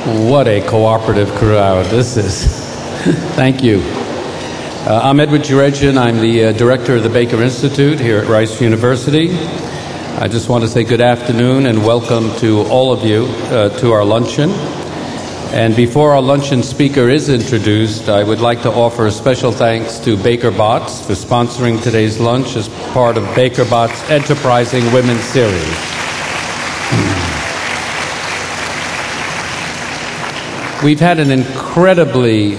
What a cooperative crowd this is. Thank you. I'm Edward Juregian. I'm the director of the Baker Institute here at Rice University. I just want to say good afternoon and welcome to all of you to our luncheon. And before our luncheon speaker is introduced, I would like to offer a special thanks to Baker Botts for sponsoring today's lunch as part of Baker Botts' Enterprising Women Series. We've had an incredibly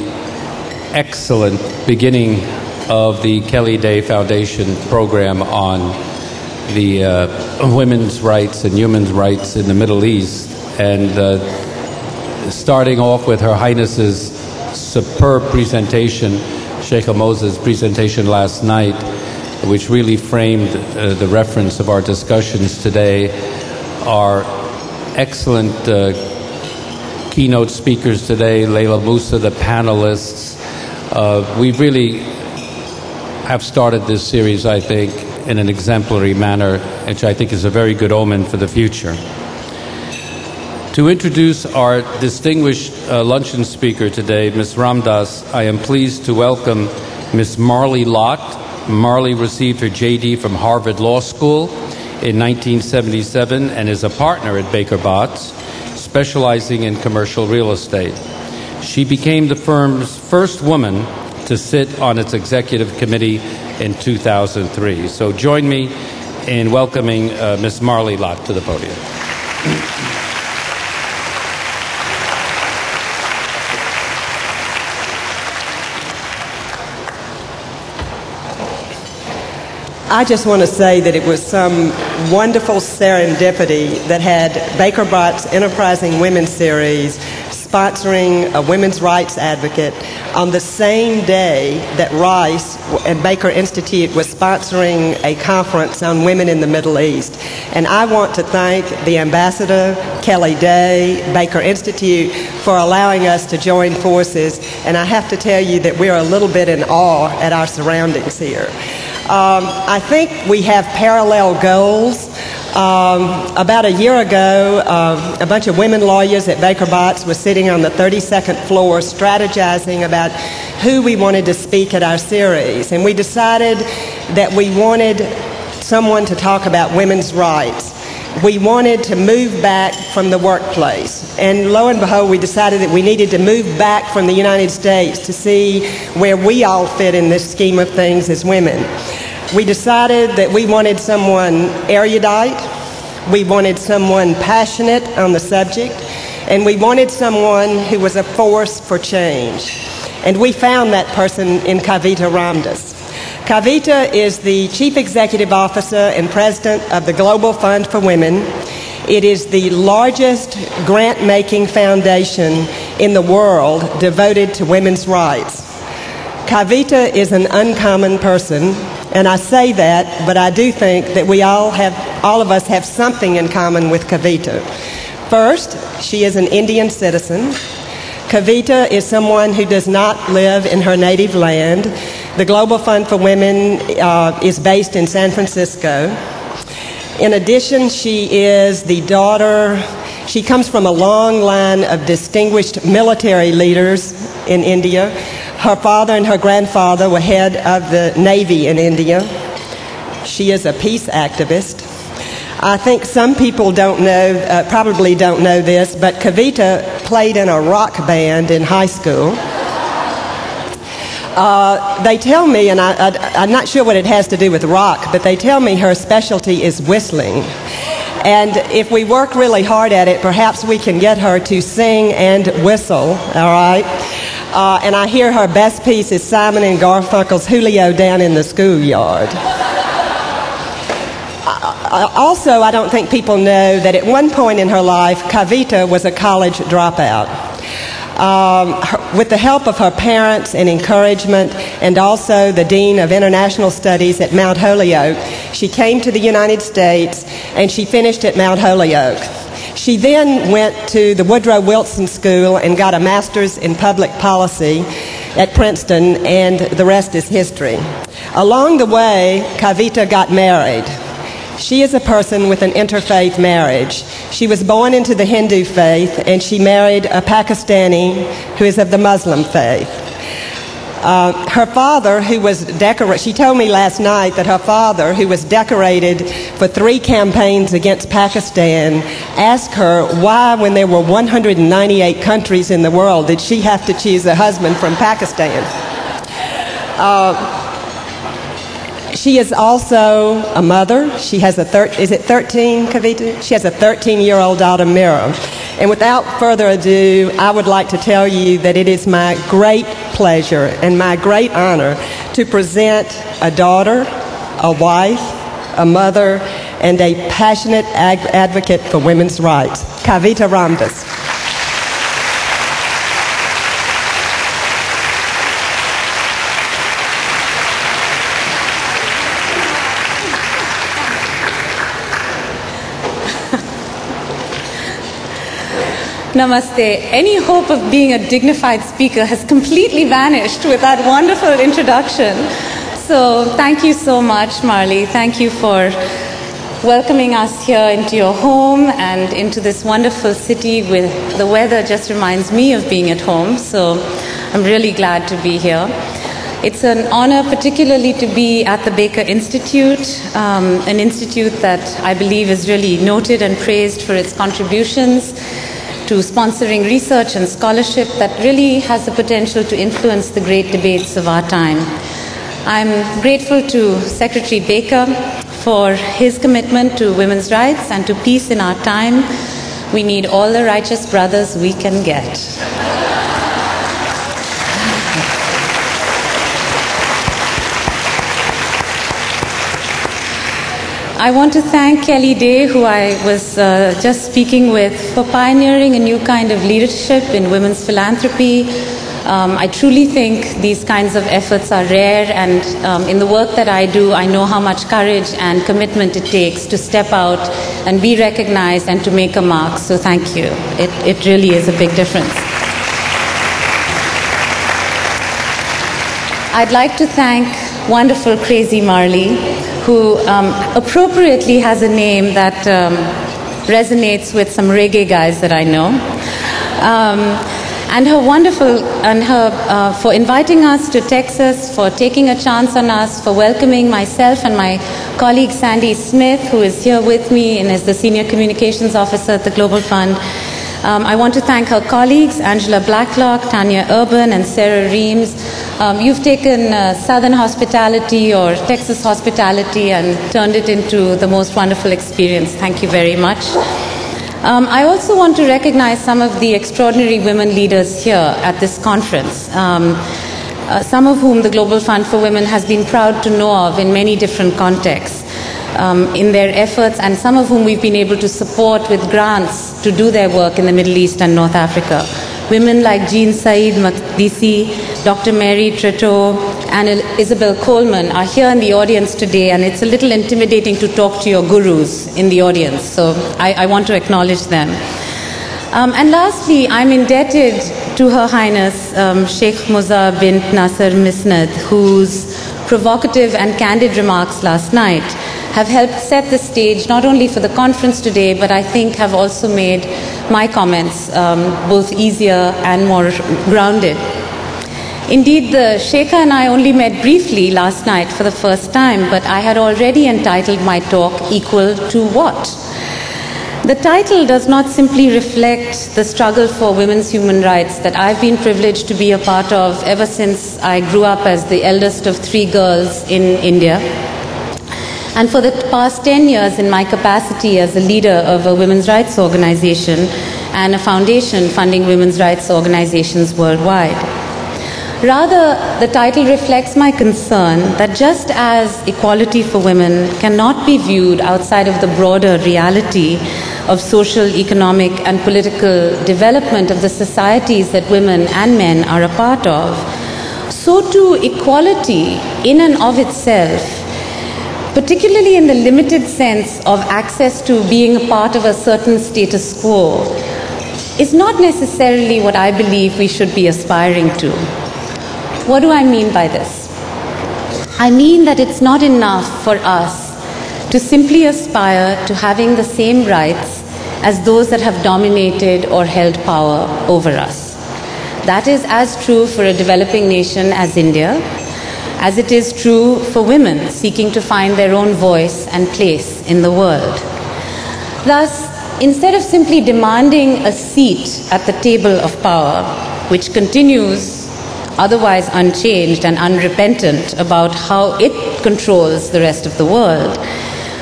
excellent beginning of the Kelly Day Foundation program on the women's rights and human rights in the Middle East, and starting off with Her Highness's superb presentation, Sheikh Moses' presentation last night, which really framed the reference of our discussions today. Our excellent keynote speakers today, Layla Musa, the panelists. We really have started this series, I think, in an exemplary manner, which I think is a very good omen for the future. To introduce our distinguished luncheon speaker today, Ms. Ramdas, I am pleased to welcome Ms. Marley Lott. Marley received her JD from Harvard Law School in 1977 and is a partner at Baker Botts, specializing in commercial real estate. She became the firm's first woman to sit on its executive committee in 2003. So join me in welcoming Ms. Marley Lott to the podium. I just want to say that it was some wonderful serendipity that had Baker Botts' Enterprising Women Series sponsoring a women's rights advocate on the same day that Rice and Baker Institute was sponsoring a conference on women in the Middle East. And I want to thank the Ambassador, Kelly Day, Baker Institute for allowing us to join forces. And I have to tell you that we're a little bit in awe at our surroundings here. I think we have parallel goals. About a year ago, a bunch of women lawyers at Baker Botts was sitting on the 32nd floor strategizing about who we wanted to speak at our series. And we decided that we wanted someone to talk about women's rights. We wanted to move back from the workplace. And lo and behold, we decided that we needed to move back from the United States to see where we all fit in this scheme of things as women. We decided that we wanted someone erudite, we wanted someone passionate on the subject, and we wanted someone who was a force for change. And we found that person in Kavita Ramdas. Kavita is the Chief Executive Officer and President of the Global Fund for Women. It is the largest grant-making foundation in the world devoted to women's rights. Kavita is an uncommon person, and I say that, but I do think that all of us have something in common with Kavita. First, she is an Indian citizen. Kavita is someone who does not live in her native land. The Global Fund for Women is based in San Francisco. In addition, she is the daughter, she comes from a long line of distinguished military leaders in India. Her father and her grandfather were head of the Navy in India. She is a peace activist. I think some people probably don't know this, but Kavita played in a rock band in high school. They tell me, and I'm not sure what it has to do with rock, but they tell me her specialty is whistling. And if we work really hard at it, perhaps we can get her to sing and whistle, all right? And I hear her best piece is Simon and Garfunkel's Julio Down in the Schoolyard. Also, I don't think people know that at one point in her life, Kavita was a college dropout. With the help of her parents and encouragement, and also the Dean of International Studies at Mount Holyoke, she came to the United States and she finished at Mount Holyoke. She then went to the Woodrow Wilson School and got a master's in public policy at Princeton, and the rest is history. Along the way, Kavita got married. She is a person with an interfaith marriage. She was born into the Hindu faith, and she married a Pakistani who is of the Muslim faith. Her father, who was decorated, she told me last night that her father, who was decorated for 3 campaigns against Pakistan, asked her why, when there were 198 countries in the world, did she have to choose a husband from Pakistan. She is also a mother. She has a 13, Kavita? She has a 13-year-old daughter, Mira. And without further ado, I would like to tell you that it is my great pleasure and my great honor to present a daughter, a wife, a mother, and a passionate advocate for women's rights, Kavita Ramdas. Namaste. Any hope of being a dignified speaker has completely vanished with that wonderful introduction. So thank you so much, Marley. Thank you for welcoming us here into your home and into this wonderful city. With the weather just reminds me of being at home, so I'm really glad to be here. It's an honor particularly to be at the Baker Institute, an institute that I believe is really noted and praised for its contributions to sponsoring research and scholarship that really has the potential to influence the great debates of our time. I'm grateful to Secretary Baker for his commitment to women's rights and to peace in our time. We need all the righteous brothers we can get. I want to thank Kelly Day, who I was just speaking with, for pioneering a new kind of leadership in women's philanthropy. I truly think these kinds of efforts are rare, and in the work that I do, I know how much courage and commitment it takes to step out and be recognized and to make a mark. So thank you. It really is a big difference. I'd like to thank wonderful Crazy Marley, who appropriately has a name that resonates with some reggae guys that I know. And her wonderful, and her for inviting us to Texas, for taking a chance on us, for welcoming myself and my colleague Sandy Smith, who is here with me and is the Senior Communications Officer at the Global Fund. I want to thank her colleagues, Angela Blacklock, Tanya Urban, and Sarah Reams. You've taken Southern hospitality or Texas hospitality and turned it into the most wonderful experience. Thank you very much. I also want to recognize some of the extraordinary women leaders here at this conference, some of whom the Global Fund for Women has been proud to know of in many different contexts. In their efforts, and some of whom we've been able to support with grants to do their work in the Middle East and North Africa. Women like Jean Said Makdisi, Dr. Mary Tretto, and Isabel Coleman are here in the audience today, and it's a little intimidating to talk to your gurus in the audience, so I want to acknowledge them. And lastly, I'm indebted to Her Highness Sheikh Muza bint Nasser Misnad, whose provocative and candid remarks last night have helped set the stage not only for the conference today, but I think have also made my comments both easier and more grounded. Indeed, the Sheikha and I only met briefly last night for the first time, but I had already entitled my talk Equal to What? The title does not simply reflect the struggle for women's human rights that I've been privileged to be a part of ever since I grew up as the eldest of 3 girls in India. And for the past 10 years in my capacity as a leader of a women's rights organization and a foundation funding women's rights organizations worldwide. Rather, the title reflects my concern that just as equality for women cannot be viewed outside of the broader reality of social, economic, and political development of the societies that women and men are a part of, so too equality in and of itself, particularly in the limited sense of access to being a part of a certain status quo, is not necessarily what I believe we should be aspiring to. What do I mean by this? I mean that it's not enough for us to simply aspire to having the same rights as those that have dominated or held power over us. That is as true for a developing nation as India, as it is true for women seeking to find their own voice and place in the world. Thus, instead of simply demanding a seat at the table of power, which continues otherwise unchanged and unrepentant about how it controls the rest of the world,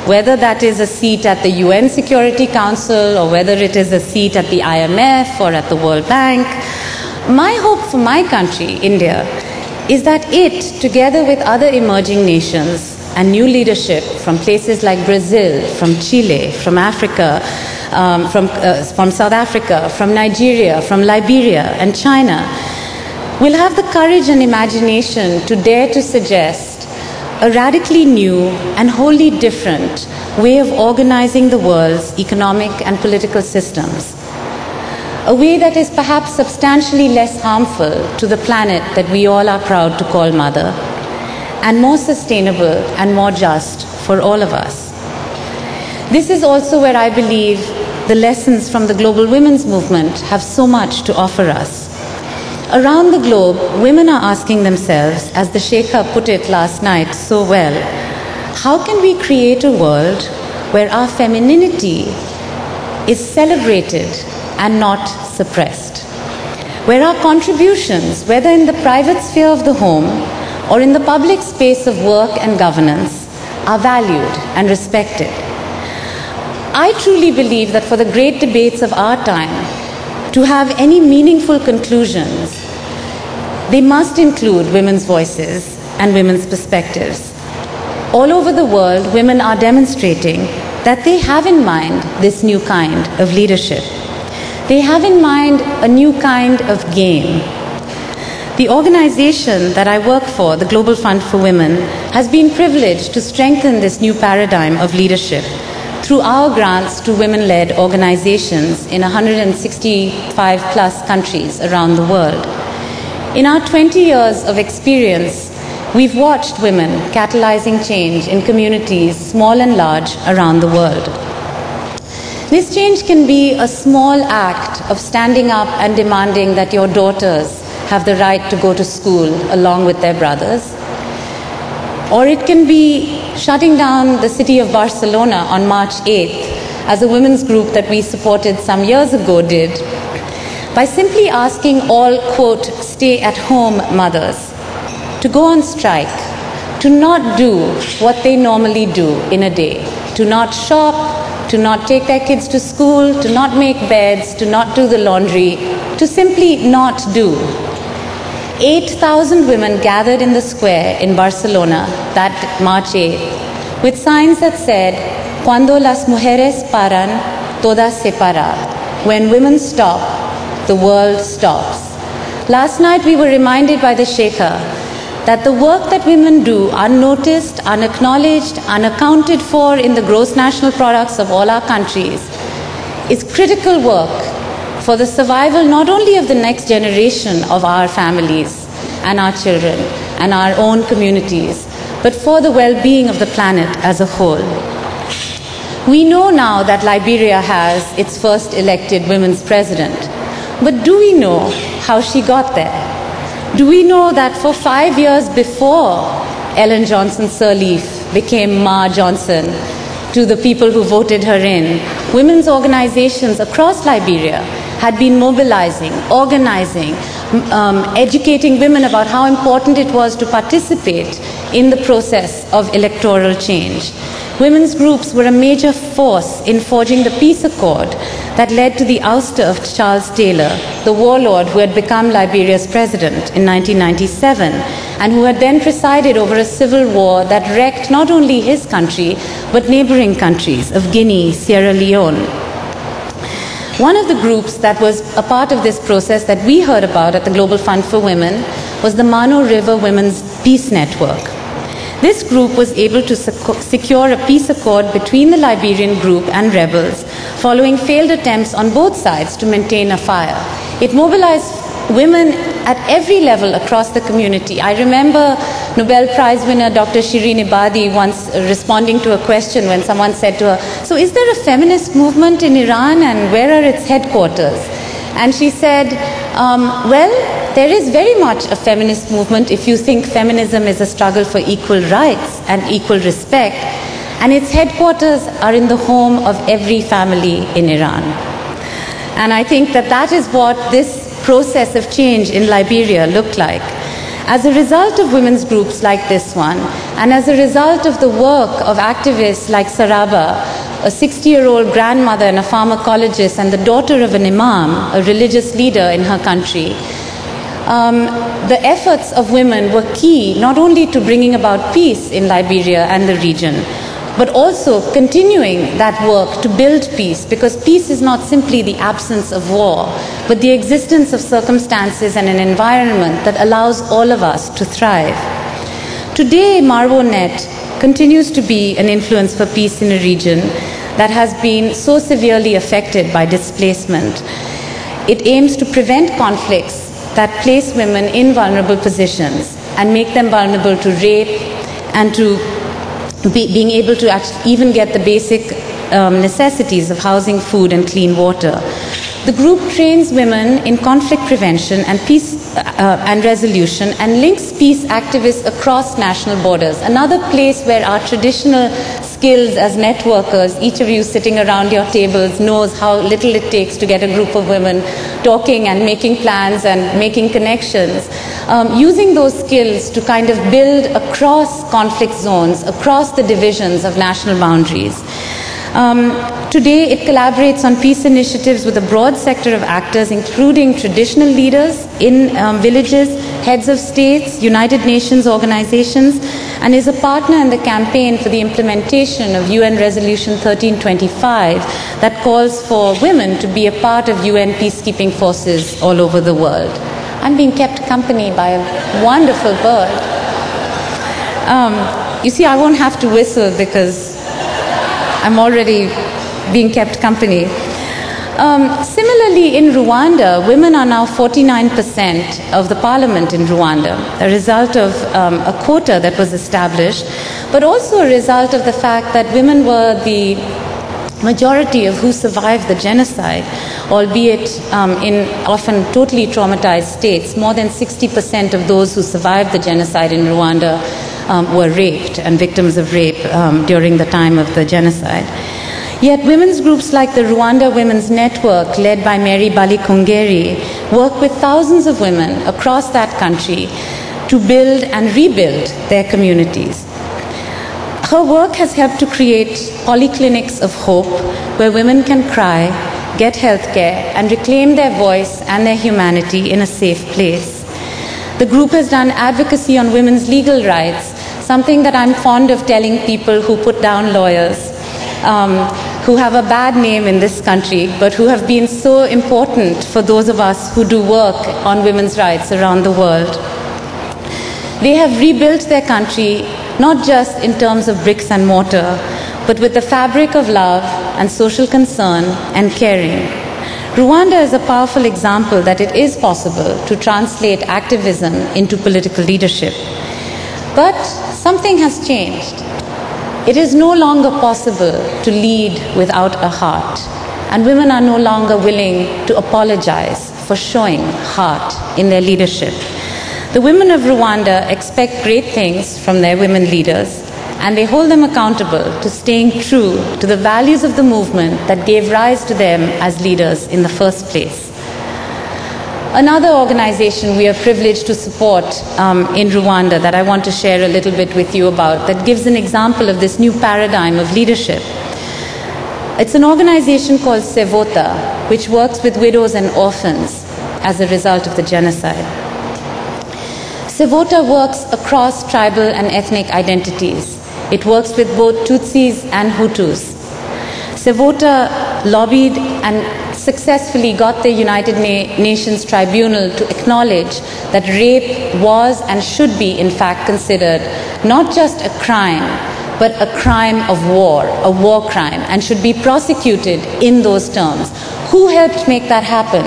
whether that is a seat at the UN Security Council or whether it is a seat at the IMF or at the World Bank, my hope for my country, India, is that it, together with other emerging nations and new leadership from places like Brazil, from Chile, from Africa, from South Africa, from Nigeria, from Liberia and China, will have the courage and imagination to dare to suggest a radically new and wholly different way of organizing the world's economic and political systems. A way that is perhaps substantially less harmful to the planet that we all are proud to call Mother, and more sustainable and more just for all of us. This is also where I believe the lessons from the global women's movement have so much to offer us. Around the globe, women are asking themselves, as the Sheikha put it last night so well, how can we create a world where our femininity is celebrated and not suppressed? Where our contributions, whether in the private sphere of the home or in the public space of work and governance, are valued and respected. I truly believe that for the great debates of our time to have any meaningful conclusions, they must include women's voices and women's perspectives. All over the world, women are demonstrating that they have in mind this new kind of leadership. They have in mind a new kind of game. The organization that I work for, the Global Fund for Women, has been privileged to strengthen this new paradigm of leadership through our grants to women-led organizations in 165 plus countries around the world. In our 20 years of experience, we've watched women catalyzing change in communities, small and large, around the world. This change can be a small act of standing up and demanding that your daughters have the right to go to school along with their brothers. Or it can be shutting down the city of Barcelona on March 8th, as a women's group that we supported some years ago did, by simply asking all, quote, stay-at-home mothers to go on strike, to not do what they normally do in a day, to not shop, to not take their kids to school, to not make beds, to not do the laundry, to simply not do. 8,000 women gathered in the square in Barcelona that March 8th with signs that said, "Cuando las mujeres paran, todas se paran." When women stop, the world stops. Last night we were reminded by the Sheikha that the work that women do, unnoticed, unacknowledged, unaccounted for in the gross national products of all our countries, is critical work for the survival not only of the next generation of our families and our children and our own communities, but for the well-being of the planet as a whole. We know now that Liberia has its first elected women's president, but do we know how she got there? Do we know that for 5 years before Ellen Johnson Sirleaf became Ma Johnson to the people who voted her in, women's organizations across Liberia had been mobilizing, organizing, educating women about how important it was to participate in the process of electoral change. Women's groups were a major force in forging the peace accord that led to the ouster of Charles Taylor, the warlord who had become Liberia's president in 1997 and who had then presided over a civil war that wrecked not only his country but neighboring countries of Guinea, Sierra Leone. One of the groups that was a part of this process that we heard about at the Global Fund for Women was the Mano River Women's Peace Network. This group was able to secure a peace accord between the Liberian group and rebels following failed attempts on both sides to maintain a fire. It mobilized women at every level across the community. I remember Nobel Prize winner Dr. Shirin Ebadi once responding to a question when someone said to her, so is there a feminist movement in Iran and where are its headquarters? And she said, well, there is very much a feminist movement if you think feminism is a struggle for equal rights and equal respect, and its headquarters are in the home of every family in Iran. And I think that that is what this process of change in Liberia looked like. As a result of women's groups like this one, and as a result of the work of activists like Saraba, a 60-year-old grandmother and a pharmacologist and the daughter of an imam, a religious leader in her country, the efforts of women were key not only to bringing about peace in Liberia and the region, but also continuing that work to build peace, because peace is not simply the absence of war, but the existence of circumstances and an environment that allows all of us to thrive. Today, MarwoNet continues to be an influence for peace in a region that has been so severely affected by displacement. It aims to prevent conflicts that place women in vulnerable positions and make them vulnerable to rape and to being able to actually even get the basic necessities of housing, food, and clean water. The group trains women in conflict prevention and peace and resolution, and links peace activists across national borders. Another place where our traditional skills as networkers, each of you sitting around your tables knows how little it takes to get a group of women talking and making plans and making connections. Using those skills to kind of build across conflict zones, across the divisions of national boundaries. Today, it collaborates on peace initiatives with a broad sector of actors, including traditional leaders in villages, heads of states, United Nations organizations, and is a partner in the campaign for the implementation of UN Resolution 1325 that calls for women to be a part of UN peacekeeping forces all over the world. I'm being kept company by a wonderful bird. You see, I won't have to whistle because I'm already being kept company. Similarly, in Rwanda, women are now 49% of the parliament in Rwanda, a result of a quota that was established, but also a result of the fact that women were the majority of who survived the genocide, albeit in often totally traumatized states. More than 60% of those who survived the genocide in Rwanda were raped and victims of rape during the time of the genocide. Yet women's groups like the Rwanda Women's Network, led by Mary Balikongeri, work with thousands of women across that country to build and rebuild their communities. Her work has helped to create polyclinics of hope where women can cry, get health care, and reclaim their voice and their humanity in a safe place. The group has done advocacy on women's legal rights, something that I'm fond of telling people who put down lawyers, who have a bad name in this country, but who have been so important for those of us who do work on women's rights around the world. They have rebuilt their country, not just in terms of bricks and mortar, but with the fabric of love and social concern and caring. Rwanda is a powerful example that it is possible to translate activism into political leadership. But something has changed. It is no longer possible to lead without a heart, and women are no longer willing to apologize for showing heart in their leadership. The women of Rwanda expect great things from their women leaders, and they hold them accountable to staying true to the values of the movement that gave rise to them as leaders in the first place. Another organization we are privileged to support in Rwanda that I want to share a little bit with you about, that gives an example of this new paradigm of leadership. It's an organization called Sevota, which works with widows and orphans as a result of the genocide. Sevota works across tribal and ethnic identities. It works with both Tutsis and Hutus. Sevota lobbied and successfully got the United Nations Tribunal to acknowledge that rape was and should be, in fact, considered not just a crime, but a crime of war, a war crime, and should be prosecuted in those terms. Who helped make that happen?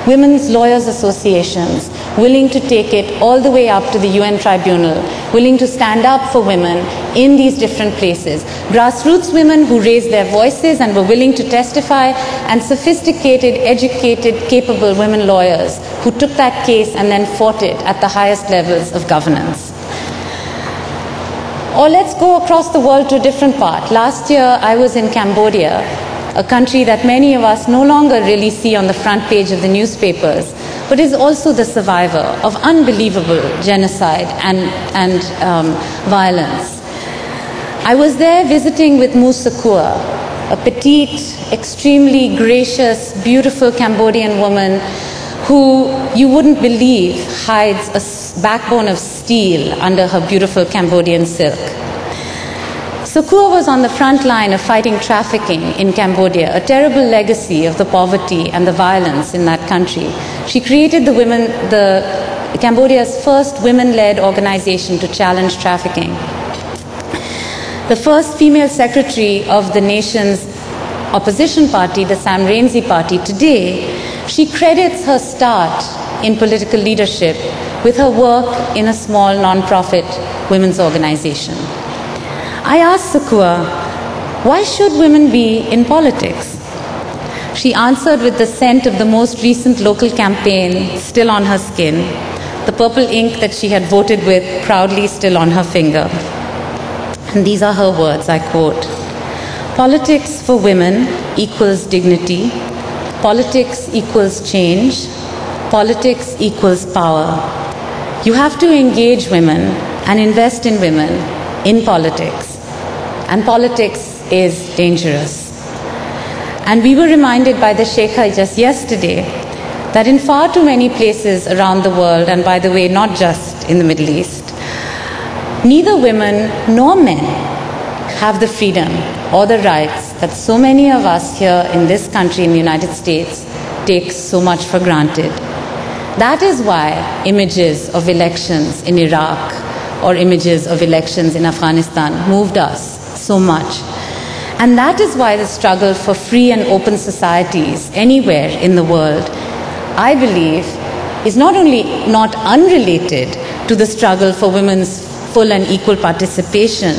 Women's lawyers associations, willing to take it all the way up to the UN tribunal, willing to stand up for women in these different places. Grassroots women who raised their voices and were willing to testify, and sophisticated, educated, capable women lawyers who took that case and then fought it at the highest levels of governance. Or let's go across the world to a different part. Last year, I was in Cambodia, a country that many of us no longer really see on the front page of the newspapers, but is also the survivor of unbelievable genocide and violence. I was there visiting with Musakua, a petite, extremely gracious, beautiful Cambodian woman who you wouldn't believe hides a backbone of steel under her beautiful Cambodian silk. Sakua was on the front line of fighting trafficking in Cambodia, a terrible legacy of the poverty and the violence in that country. She created Cambodia's first women-led organization to challenge trafficking. The first female secretary of the nation's opposition party, the Sam Rainsy Party, today, she credits her start in political leadership with her work in a small non-profit women's organization. I asked Sakua, why should women be in politics? She answered with the scent of the most recent local campaign still on her skin, the purple ink that she had voted with proudly still on her finger. And these are her words, I quote, "Politics for women equals dignity. Politics equals change. Politics equals power. You have to engage women and invest in women in politics. And politics is dangerous." And we were reminded by the Sheikha just yesterday that in far too many places around the world, and by the way, not just in the Middle East, neither women nor men have the freedom or the rights that so many of us here in this country, in the United States, take so much for granted. That is why images of elections in Iraq or images of elections in Afghanistan moved us so much. And that is why the struggle for free and open societies anywhere in the world, I believe, is not only not unrelated to the struggle for women's full and equal participation,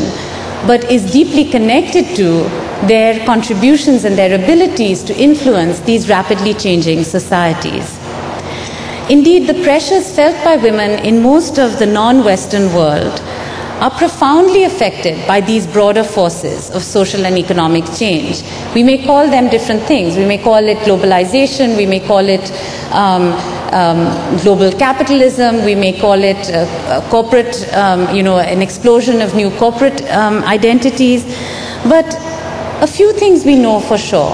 but is deeply connected to their contributions and their abilities to influence these rapidly changing societies. Indeed, the pressures felt by women in most of the non-Western world are profoundly affected by these broader forces of social and economic change. We may call them different things. We may call it globalization, we may call it global capitalism, we may call it corporate, an explosion of new corporate identities. But a few things we know for sure: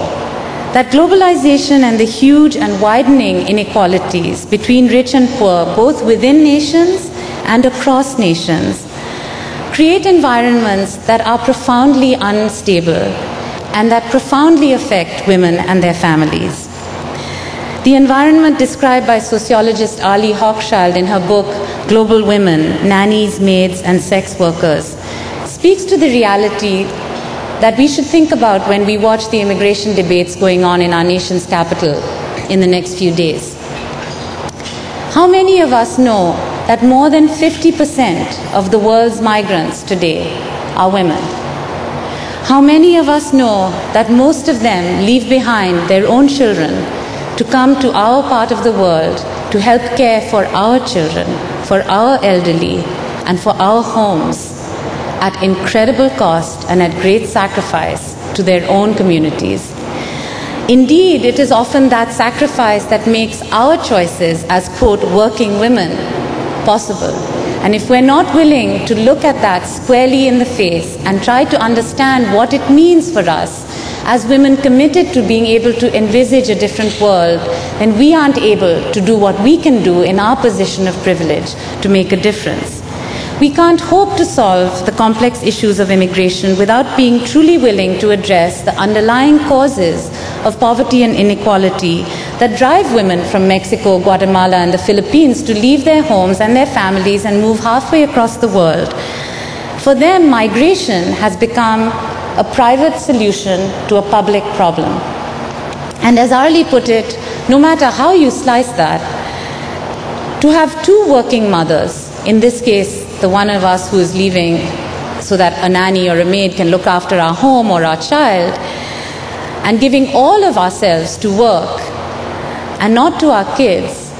that globalization and the huge and widening inequalities between rich and poor, both within nations and across nations, create environments that are profoundly unstable and that profoundly affect women and their families. The environment described by sociologist Ali Hochschild in her book Global Women, Nannies, Maids, and Sex Workers speaks to the reality that we should think about when we watch the immigration debates going on in our nation's capital in the next few days. How many of us know that more than 50% of the world's migrants today are women? How many of us know that most of them leave behind their own children to come to our part of the world to help care for our children, for our elderly, and for our homes at incredible cost and at great sacrifice to their own communities? Indeed, it is often that sacrifice that makes our choices as, quote, working women possible. And if we're not willing to look at that squarely in the face and try to understand what it means for us as women committed to being able to envisage a different world, then we aren't able to do what we can do in our position of privilege to make a difference. We can't hope to solve the complex issues of immigration without being truly willing to address the underlying causes of poverty and inequality that drive women from Mexico, Guatemala, and the Philippines to leave their homes and their families and move halfway across the world. For them, migration has become a private solution to a public problem. And as Arlie put it, no matter how you slice that, To have two working mothers, in this case, the one of us who is leaving so that a nanny or a maid can look after our home or our child, and giving all of ourselves to work and not to our kids,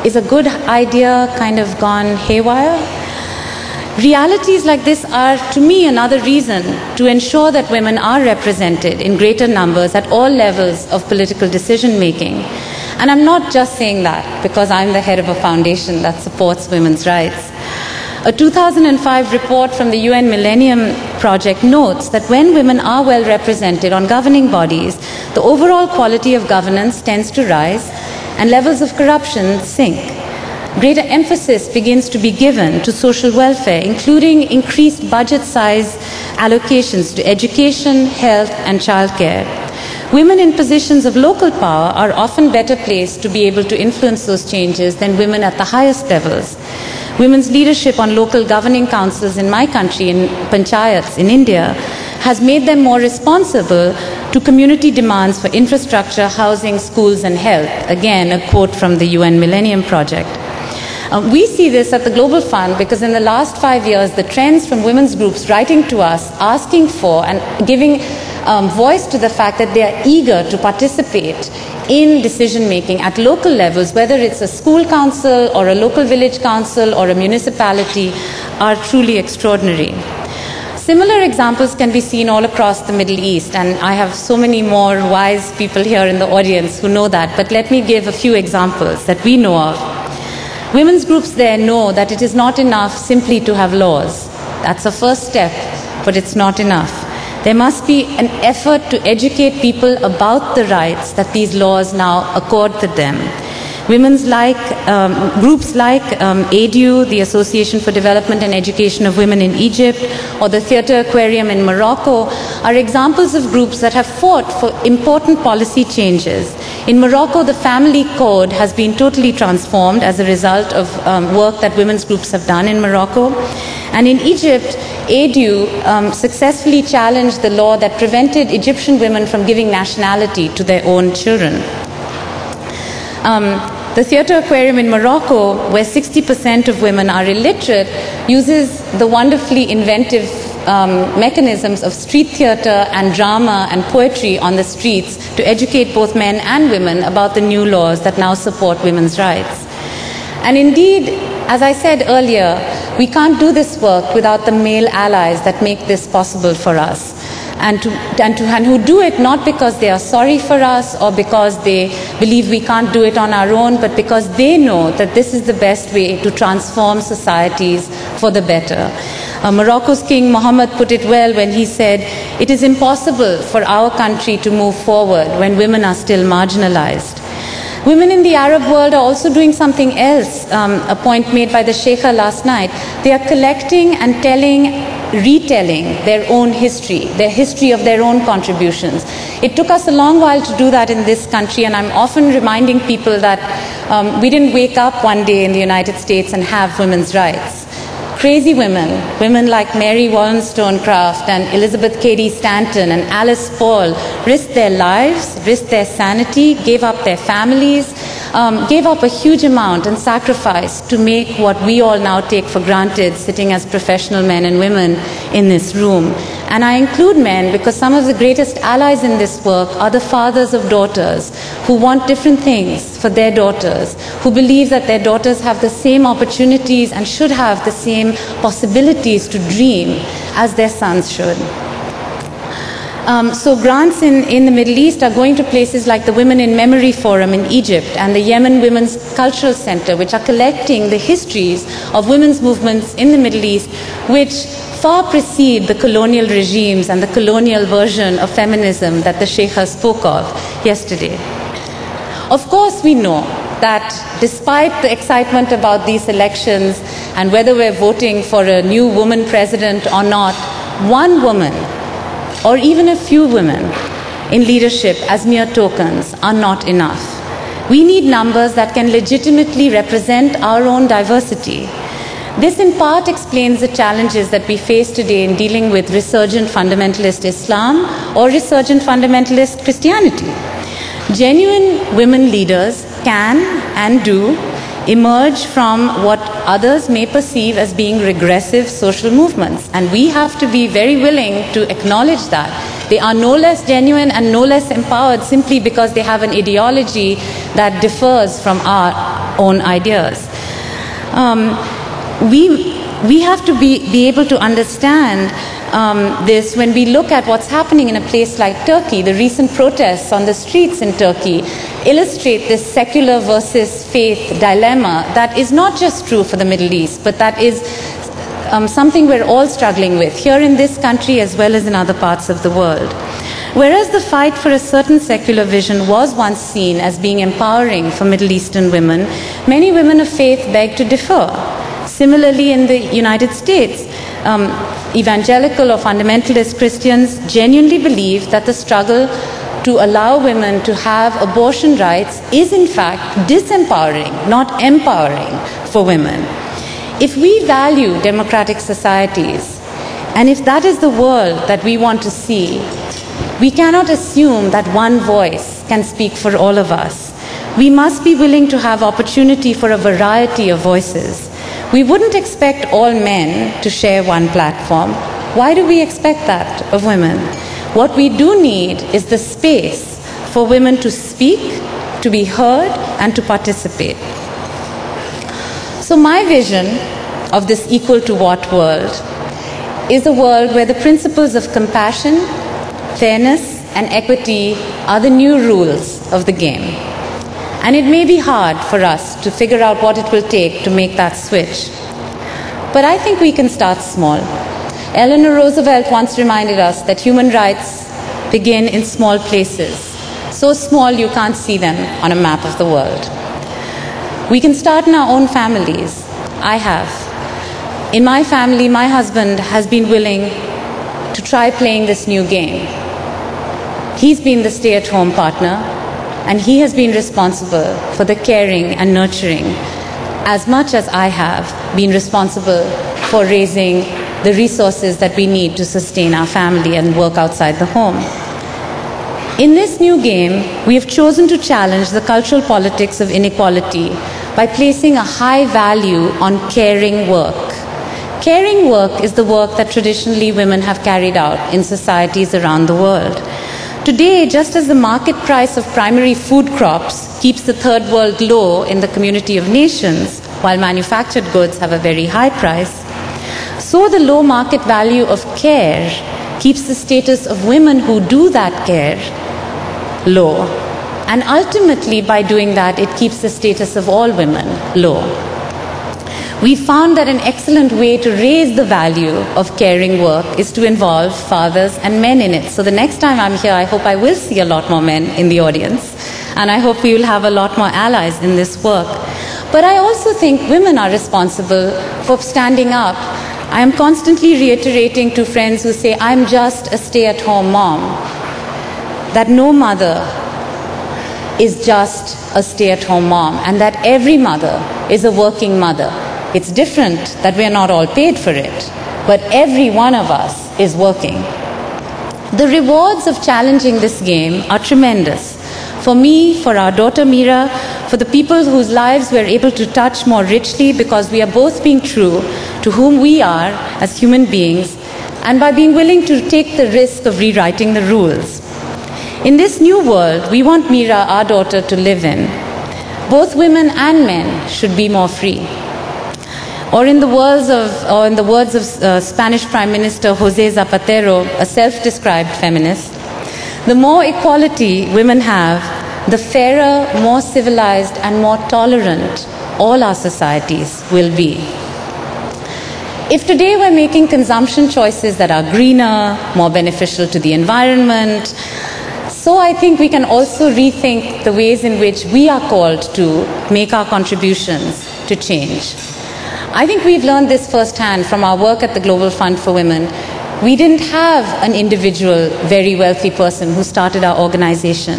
is a good idea kind of gone haywire? Realities like this are, to me, another reason to ensure that women are represented in greater numbers at all levels of political decision making. And I'm not just saying that because I'm the head of a foundation that supports women's rights. A 2005 report from the UN Millennium Project notes that when women are well represented on governing bodies, the overall quality of governance tends to rise and levels of corruption sink. Greater emphasis begins to be given to social welfare, including increased budget size allocations to education, health, and childcare. Women in positions of local power are often better placed to be able to influence those changes than women at the highest levels. Women's leadership on local governing councils in my country, in panchayats in India, has made them more responsible to community demands for infrastructure, housing, schools, and health. Again, a quote from the UN Millennium Project. We see this at the Global Fund because in the last 5 years, the trends from women's groups writing to us, asking for and giving voice to the fact that they are eager to participate in decision making at local levels, whether it's a school council or a local village council or a municipality, are truly extraordinary. Similar examples can be seen all across the Middle East, and I have so many more wise people here in the audience who know that, but let me give a few examples that we know of. Women's groups there know that it is not enough simply to have laws. That's a first step, but it's not enough. There must be an effort to educate people about the rights that these laws now accord to them. Groups like ADU, the Association for Development and Education of Women in Egypt, or the Theatre Aquarium in Morocco, are examples of groups that have fought for important policy changes. In Morocco, the family code has been totally transformed as a result of work that women's groups have done in Morocco. And in Egypt, ADU successfully challenged the law that prevented Egyptian women from giving nationality to their own children. The Theatre Aquarium in Morocco, where 60% of women are illiterate, uses the wonderfully inventive mechanisms of street theatre and drama and poetry on the streets to educate both men and women about the new laws that now support women's rights. And indeed, as I said earlier, we can't do this work without the male allies that make this possible for us. And who do it not because they are sorry for us or because they believe we can't do it on our own, but because they know that this is the best way to transform societies for the better. Morocco's King Mohammed put it well when he said, "It is impossible for our country to move forward when women are still marginalized." Women in the Arab world are also doing something else, a point made by the Sheikha last night. They are collecting and retelling their own history, their history of their own contributions. It took us a long while to do that in this country, and I'm often reminding people that we didn't wake up one day in the United States and have women's rights. Crazy women like Mary Wollstonecraft and Elizabeth Cady Stanton and Alice Paul risked their lives, risked their sanity, gave up their families, gave up a huge amount and sacrifice to make what we all now take for granted sitting as professional men and women in this room. And I include men because some of the greatest allies in this work are the fathers of daughters who want different things for their daughters, who believe that their daughters have the same opportunities and should have the same possibilities to dream as their sons should. So grants in the Middle East are going to places like the Women in Memory Forum in Egypt and the Yemen Women's Cultural Center, which are collecting the histories of women's movements in the Middle East, which far precede the colonial regimes and the colonial version of feminism that the Sheikha spoke of yesterday. Of course, we know that despite the excitement about these elections and whether we're voting for a new woman president or not, one woman or even a few women in leadership as mere tokens are not enough. We need numbers that can legitimately represent our own diversity. This in part explains the challenges that we face today in dealing with resurgent fundamentalist Islam or resurgent fundamentalist Christianity. Genuine women leaders can and do emerge from what others may perceive as being regressive social movements. And we have to be very willing to acknowledge that. They are no less genuine and no less empowered simply because they have an ideology that differs from our own ideas. We have to be able to understand this when we look at what's happening in a place like Turkey. The recent protests on the streets in Turkey illustrate this secular versus faith dilemma that is not just true for the Middle East, but that is something we're all struggling with here in this country as well as in other parts of the world. Whereas the fight for a certain secular vision was once seen as being empowering for Middle Eastern women, many women of faith beg to differ. Similarly, in the United States, evangelical or fundamentalist Christians genuinely believe that the struggle to allow women to have abortion rights is in fact disempowering, not empowering for women. If we value democratic societies, and if that is the world that we want to see, we cannot assume that one voice can speak for all of us. We must be willing to have opportunity for a variety of voices. We wouldn't expect all men to share one platform. Why do we expect that of women? What we do need is the space for women to speak, to be heard, and to participate. So my vision of this equal to what world is a world where the principles of compassion, fairness, and equity are the new rules of the game. And it may be hard for us to figure out what it will take to make that switch. But I think we can start small. Eleanor Roosevelt once reminded us that human rights begin in small places, so small you can't see them on a map of the world. We can start in our own families. I have. In my family, my husband has been willing to try playing this new game. He's been the stay-at-home partner, and he has been responsible for the caring and nurturing as much as I have been responsible for raising the resources that we need to sustain our family and work outside the home. In this new game, we have chosen to challenge the cultural politics of inequality by placing a high value on caring work. Caring work is the work that traditionally women have carried out in societies around the world. Today, just as the market price of primary food crops keeps the third world low in the community of nations, while manufactured goods have a very high price, so the low market value of care keeps the status of women who do that care low. And ultimately, by doing that, it keeps the status of all women low. We found that an excellent way to raise the value of caring work is to involve fathers and men in it. So the next time I'm here, I hope I will see a lot more men in the audience. And I hope we will have a lot more allies in this work. But I also think women are responsible for standing up. I am constantly reiterating to friends who say, I'm just a stay-at-home mom, that no mother is just a stay-at-home mom, and that every mother is a working mother. It's different that we are not all paid for it, but every one of us is working. The rewards of challenging this game are tremendous. For me, for our daughter Mira, for the people whose lives we're able to touch more richly because we are both being true to whom we are as human beings, and by being willing to take the risk of rewriting the rules. In this new world, we want Mira, our daughter, to live in. Both women and men should be more free. Or in the words of Spanish Prime Minister José Zapatero, a self-described feminist, the more equality women have, the fairer, more civilized, and more tolerant all our societies will be. If today we're making consumption choices that are greener, more beneficial to the environment, so I think we can also rethink the ways in which we are called to make our contributions to change. I think we've learned this firsthand from our work at the Global Fund for Women. We didn't have an individual, very wealthy person who started our organization.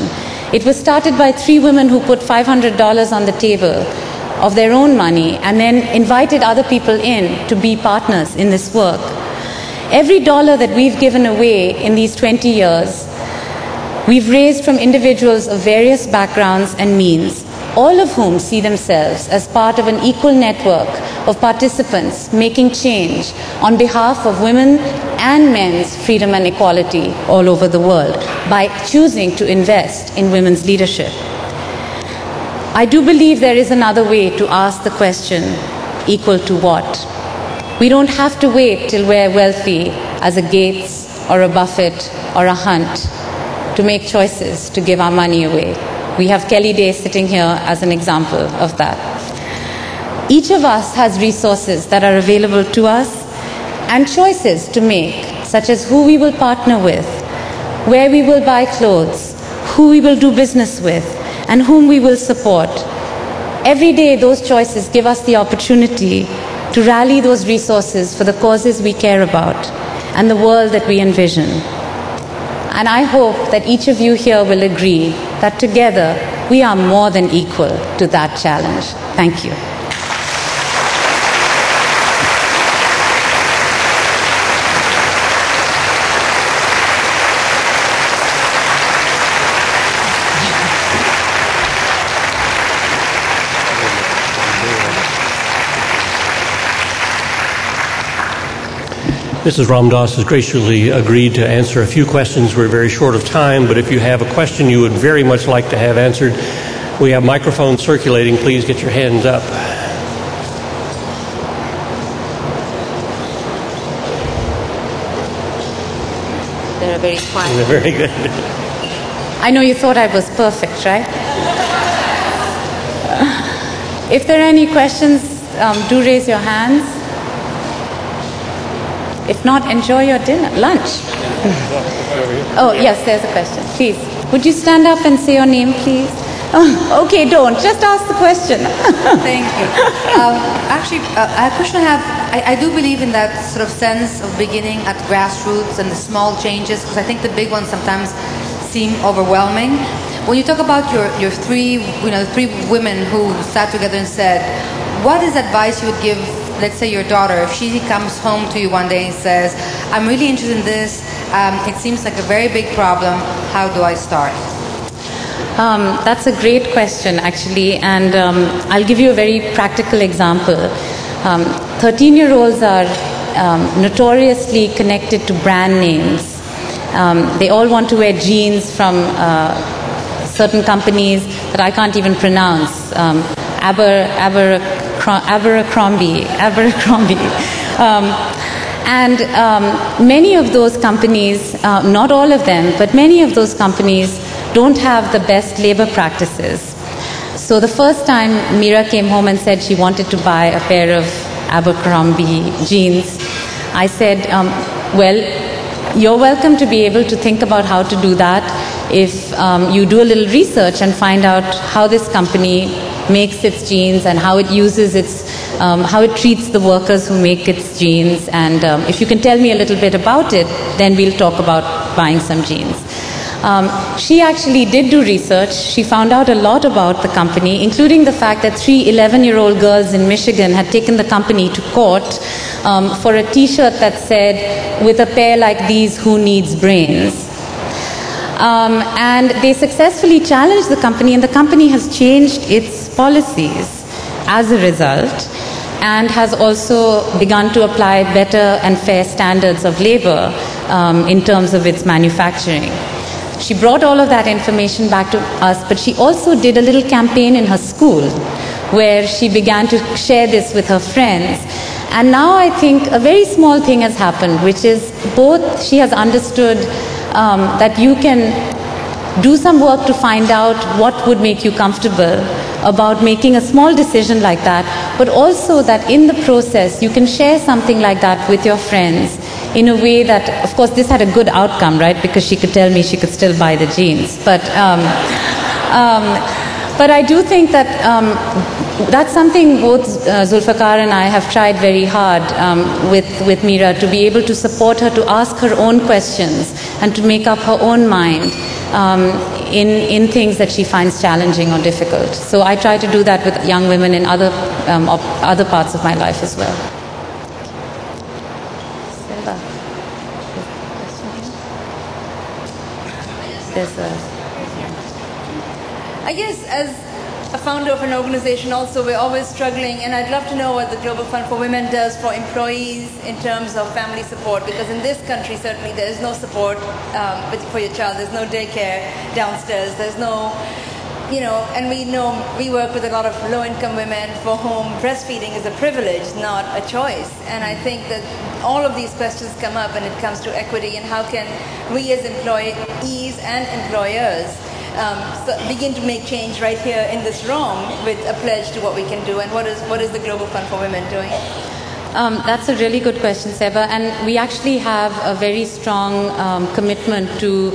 It was started by 3 women who put $500 on the table of their own money and then invited other people in to be partners in this work. Every dollar that we've given away in these 20 years, we've raised from individuals of various backgrounds and means. all of whom see themselves as part of an equal network of participants making change on behalf of women and men's freedom and equality all over the world by choosing to invest in women's leadership. I do believe there is another way to ask the question, equal to what? We don't have to wait till we're wealthy as a Gates or a Buffett or a Hunt to make choices to give our money away. We have Kelly Day sitting here as an example of that. Each of us has resources that are available to us and choices to make, such as who we will partner with, where we will buy clothes, who we will do business with, and whom we will support. Every day, those choices give us the opportunity to rally those resources for the causes we care about and the world that we envision. And I hope that each of you here will agree that together we are more than equal to that challenge. Thank you. Mrs. Ramdas has graciously agreed to answer a few questions. We're very short of time, but if you have a question you would very much like to have answered, we have microphones circulating. Please get your hands up. They're very quiet. Very good. I know you thought I was perfect, right? If there are any questions, do raise your hands. If not, enjoy your lunch. Oh, yes, there's a question. Please. Would you stand up and say your name, please? Oh, okay, don't. Just ask the question. Thank you. Actually, a question I have, I do believe in that sort of sense of beginning at grassroots and the small changes, because I think the big ones sometimes seem overwhelming. When you talk about your three women who sat together and said, what is advice you would give, let's say your daughter, if she comes home to you one day and says, I'm really interested in this, it seems like a very big problem, how do I start? That's a great question, actually, and I'll give you a very practical example. 13-year-olds are notoriously connected to brand names. They all want to wear jeans from certain companies that I can't even pronounce. Abercrombie. And many of those companies, not all of them, but many of those companies don't have the best labor practices. So the first time Mira came home and said she wanted to buy a pair of Abercrombie jeans, I said, well, you're welcome to be able to think about how to do that if you do a little research and find out how this company makes its jeans and how it uses how it treats the workers who make its jeans. And if you can tell me a little bit about it, then we'll talk about buying some jeans. She actually did do research. She found out a lot about the company, including the fact that 3 11-year-old girls in Michigan had taken the company to court for a T-shirt that said, with a pair like these, who needs brains? And they successfully challenged the company, and the company has changed its policies as a result and has also begun to apply better and fair standards of labor in terms of its manufacturing. She brought all of that information back to us, but she also did a little campaign in her school where she began to share this with her friends. And now I think a very small thing has happened, which is both she has understood that you can do some work to find out what would make you comfortable about making a small decision like that, but also that in the process you can share something like that with your friends in a way that, of course, this had a good outcome, right? Because she could tell me she could still buy the jeans. But I do think that that's something both Zulfikar and I have tried very hard with Mira, to be able to support her, to ask her own questions and to make up her own mind in things that she finds challenging or difficult. So I try to do that with young women in other parts of my life as well. I guess as a founder of an organization also, we're always struggling, and I'd love to know what the Global Fund for Women does for employees in terms of family support, because in this country certainly there is no support for your child. There's no daycare downstairs. There's no, and we work with a lot of low-income women for whom breastfeeding is a privilege, not a choice. And I think that all of these questions come up when it comes to equity, and how can we as employees and employers begin to make change right here in this room with a pledge to what we can do, and what is the Global Fund for Women doing? That's a really good question, Seba, and we actually have a very strong commitment to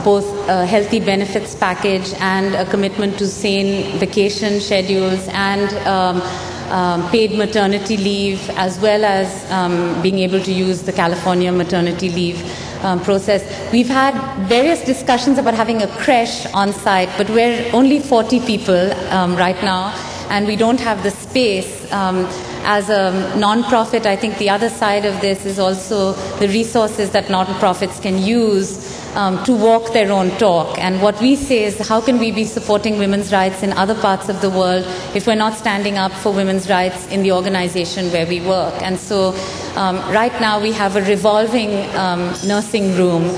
both a healthy benefits package and a commitment to sane vacation schedules and paid maternity leave, as well as being able to use the California maternity leave process. We've had various discussions about having a creche on site, but we're only 40 people right now, and we don't have the space. As a non-profit, I think the other side of this is also the resources that non-profits can use to walk their own talk. And what we say is, how can we be supporting women's rights in other parts of the world if we're not standing up for women's rights in the organization where we work? And so right now we have a revolving nursing room.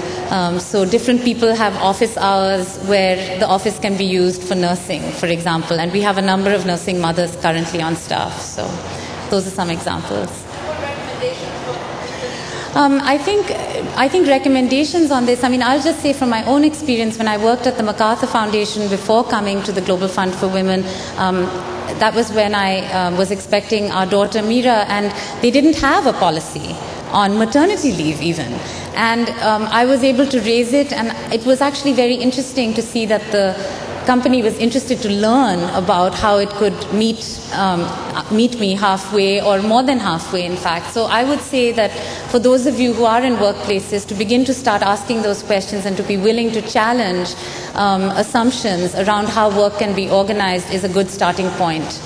So different people have office hours where the office can be used for nursing, for example. And we have a number of nursing mothers currently on staff. So those are some examples. I think recommendations on this, I'll just say from my own experience, when I worked at the MacArthur Foundation before coming to the Global Fund for Women, that was when I was expecting our daughter Mira, and they didn't have a policy on maternity leave even. And I was able to raise it, and it was actually very interesting to see that the company was interested to learn about how it could meet me halfway, or more than halfway, in fact. So I would say that for those of you who are in workplaces, to begin to start asking those questions and to be willing to challenge assumptions around how work can be organized is a good starting point.